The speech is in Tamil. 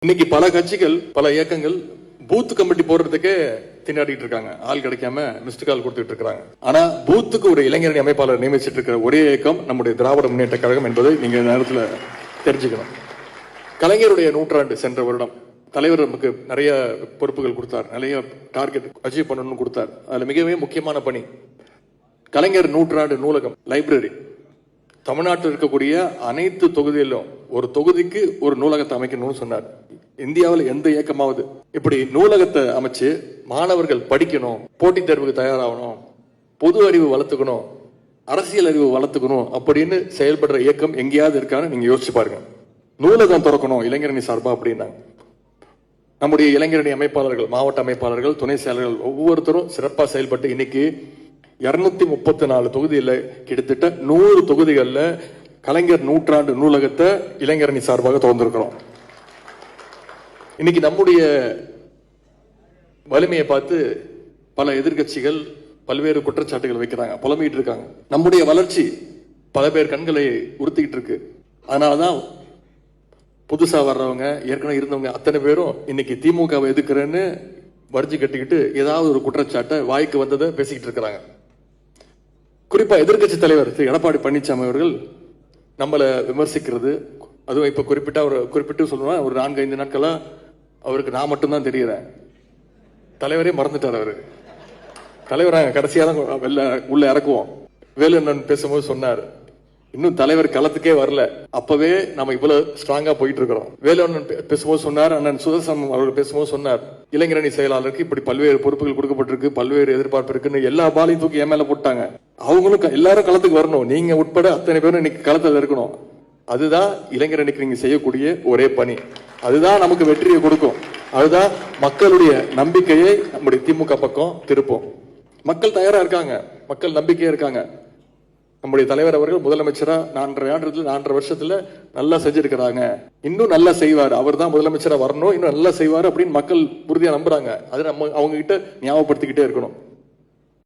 இன்னைக்கு பல கட்சிகள் பல இயக்கங்கள் பூத் கமிட்டி போடுறதுக்கே திண்டாடிட்டு இருக்காங்க. ஆள் கிடைக்காம மிஸ்டு கால் கொடுத்துட்டு இருக்காங்க. ஆனா பூத்துக்கு ஒரு இளைஞரணி அமைப்பாளர் நியமிச்சிட்டு இருக்கிற ஒரே இயக்கம் நம்முடைய திராவிட முன்னேற்ற கழகம் என்பதை நீங்க நேரத்தில் தெரிஞ்சுக்கணும். கலைஞருடைய நூற்றாண்டு சென்ற வருடம் தலைவர் நமக்கு நிறைய பொறுப்புகள் கொடுத்தார், நிறைய டார்கெட் அச்சீவ் பண்ணணும்னு கொடுத்தார். அதுல மிகவே முக்கியமான பணி கலைஞர் நூற்றாண்டு நூலகம், லைப்ரரி. தமிழ்நாட்டில் இருக்கக்கூடிய அனைத்து தொகுதியிலும் ஒரு தொகுதிக்கு ஒரு நூலகத்தை அமைக்கணும்னு சொன்னார். இந்தியாவில் எந்த இயக்கமாவது இப்படி நூலகத்தை அமைச்சு மாணவர்கள் படிக்கணும், போட்டித் தேர்வுக்கு தயாராகணும், பொது அறிவு வளர்த்துக்கணும், அரசியல் அறிவு வளர்த்துக்கணும் அப்படின்னு செயல்படுற இயக்கம் எங்கேயாவது இருக்கான்னு நீங்க யோசிச்சு பாருங்க. நூலகம் திறக்கணும் இளைஞரணி சார்பா அப்படின்னாங்க. நம்முடைய இளைஞரணி அமைப்பாளர்கள், மாவட்ட அமைப்பாளர்கள், துணை செயலர்கள் ஒவ்வொருத்தரும் சிறப்பாக செயல்பட்டு இன்னைக்கு 234 தொகுதியில் கிட்டத்தட்ட 100 தொகுதிகளில் கலைஞர் நூற்றாண்டு நூலகத்தை இளைஞரணி சார்பாக திறந்திருக்கிறோம். இன்னைக்கு நம்முடைய வலிமையை பார்த்து பல எதிர்கட்சிகள் பல்வேறு குற்றச்சாட்டுகள் வைக்கிறாங்க, புலம்பிட்டு இருக்காங்க. நம்முடைய வளர்ச்சி பல பேர் கண்களை உறுத்திக்கிட்டு இருக்கு. அதனாலதான் புதுசா வர்றவங்க, ஏற்கனவே இருந்தவங்க அத்தனை பேரும் இன்னைக்கு திமுகவை எதிர்க்கிறேன்னு வரிஞ்சு கட்டிக்கிட்டு ஏதாவது ஒரு குற்றச்சாட்டை வாய்க்கு வந்ததை பேசிக்கிட்டு இருக்கிறாங்க. குறிப்பா எதிர்கட்சி தலைவர் திரு எடப்பாடி பழனிசாமி அவர்கள் நம்மளை விமர்சிக்கிறது, அதுவும் இப்ப குறிப்பிட்டு சொல்லணும்னா ஒரு 4-5 நாட்களா அவருக்கு நான் மட்டும்தான் தெரிகிறேன். தலைவரே மறந்துட்டார். அவரு தலைவராங்க கடைசியா தான் உள்ள இறக்குவோம். வேலுண்ணன் பேசும்போது சொன்னார், இன்னும் தலைவர் களத்துக்கே வரல, அப்பவே நம்ம இவ்வளவு ஸ்ட்ராங்கா போயிட்டு இருக்கிறோம். வேலுண்ணன் பேசும்போது சொன்னார், அண்ணன் சுதர்சனம் அவர்கள் பேசும்போது சொன்னார், இளைஞரணி செயலாளருக்கு இப்படி பல்வேறு பொறுப்புகள் கொடுக்கப்பட்டிருக்கு, பல்வேறு எதிர்பார்ப்பு இருக்குன்னு எல்லா பாலையும் தூக்கி என் மேல போட்டாங்க. அவங்களும் எல்லாரும் களத்துக்கு வரணும், நீங்க உட்பட அத்தனை பேரும் இன்னைக்கு களத்தில் இருக்கணும். அதுதான் இளைஞரணிக்கு நீங்க செய்யக்கூடிய ஒரே பணி. அதுதான் நமக்கு வெற்றியை கொடுக்கும். அதுதான் மக்களுடைய நம்பிக்கையை நம்முடைய திமுக பக்கம் திருப்போம். மக்கள் தயாரா இருக்காங்க, மக்கள் நம்பிக்கையா இருக்காங்க. நம்முடைய தலைவர் அவர்கள் முதலமைச்சரா 4.5 வருஷத்துல நல்லா செஞ்சிருக்கிறாங்க, இன்னும் நல்லா செய்வார், அவர் தான் முதலமைச்சரா வரணும், இன்னும் நல்லா செய்வார் அப்படின்னு மக்கள் உறுதியா நம்புறாங்க. அது நம்ம அவங்க கிட்ட ஞாபகப்படுத்திக்கிட்டே இருக்கணும்.